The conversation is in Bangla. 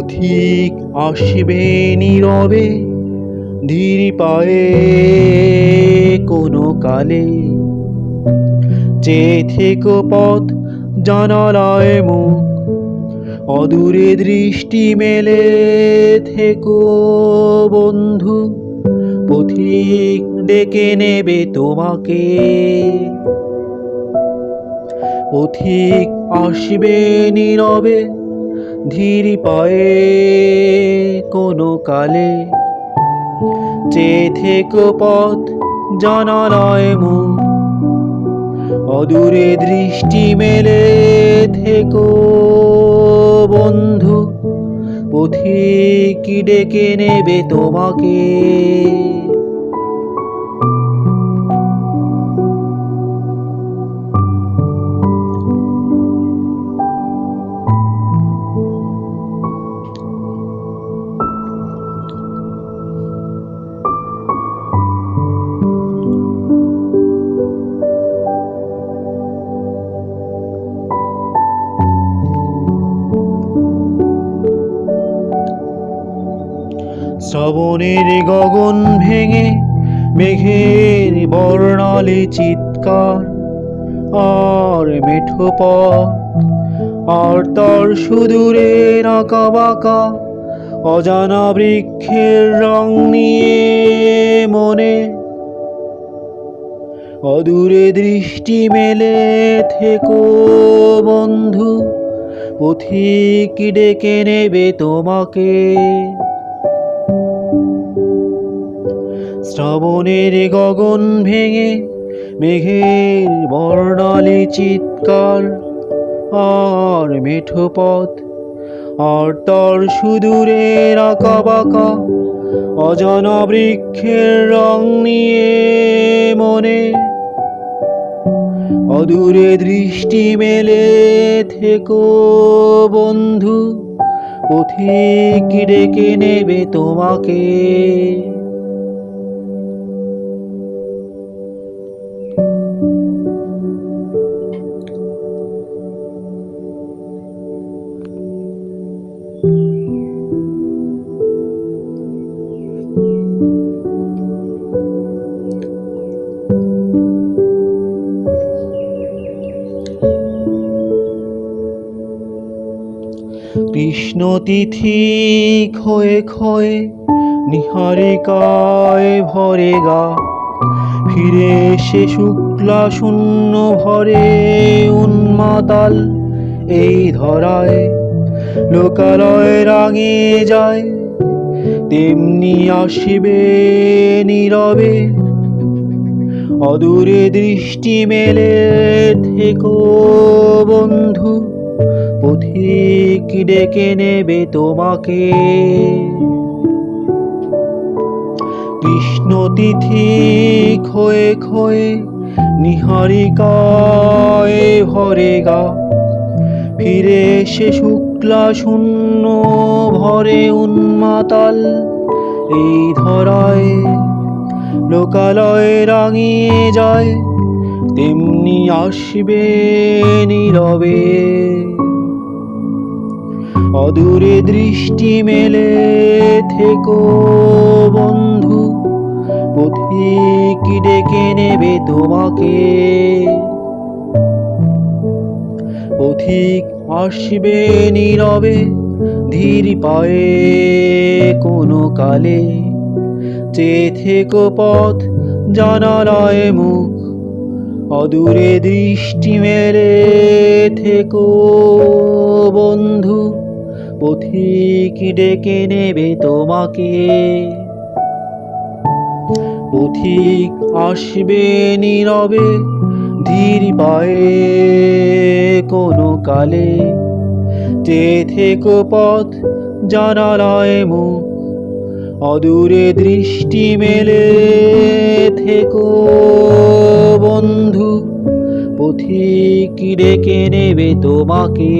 পথিক আসবে নীরবে ধীর পায়ে কোনো কালে, চেয়ে থেকো পথ জানালায় মুখ, অদূরে দৃষ্টি মেলে থেকো বন্ধু, পথিক ডেকে নেবে তোমাকে। পথিক আসবে নীরবে ধীর পায়ে কোনো কালে, চেয়ে থেকো পথ জানালায় মুখ, অদূরে দৃষ্টি মেলে থেকো বন্ধু, পথিক ডেকে নেবে তোমাকে। শ্রাবণের গগন ভেঙে মেঘের বর্ণালী চিৎকার, আর মেঠো পথ আর তার সুদূরের আঁকা বাঁকা অজানা বৃক্ষের রং নিয়ে মনে, অদূরে দৃষ্টি মেলে থেকো বন্ধু, পথিক ডেকে নেবে তোমাকে। শ্রাবণের গগন ভেঙে মেঘের বর্ণালী চিৎকার, আর মেঠো পথ আর তার সুদূরের আঁকা বাঁকা অজানা বৃক্ষের রং নিয়ে মনে, অদূরে দৃষ্টি মেলে থেকো বন্ধু, পথিক ডেকে নেবে তোমাকে। কৃষ্ণ তিথি ক্ষয়ে ক্ষয়ে নিহারিকায় ভরে গা, ফিরে এসে শুক্লা শূন্য ভরে উন্মাতাল এই ধরায়, লোকালয় রাঙিয়ে যায় তেমনি আসিবে নীরবে, অদূরে দৃষ্টি মেলে থেকো বন্ধু, পথিক ডেকে নেবে তোমাকে। কৃষ্ণ তিথি ক্ষয়ে ক্ষয়ে নিহারিকায় ভরে গা, ফিরে এসে শুক্লা শূন্য ভরে উন্মাতাল এই ধরায়, লোকালয় রাঙিয়ে যায় তেমনি আসবে নীরবে, অদূরে দৃষ্টি মেলে থেকো বন্ধু, পথিক ডেকে নেবে তোমাকে। পথিক আসবে নীরবে ধীর পায়ে কোনো কালে, চেয়ে থেকো পথ জানালায় মুখ, অদূরে দৃষ্টি মেলে থেকো বন্ধু, পথিক ডেকে নেবে তোমাকে। পথিক আসবে নীরবে ধীর পায়ে কোনো কালে, চেয়ে থেকো পথ জানালায় মুখ, অদূরে দৃষ্টি মেলে থেকো বন্ধু, পথিক ডেকে নেবে তোমাকে।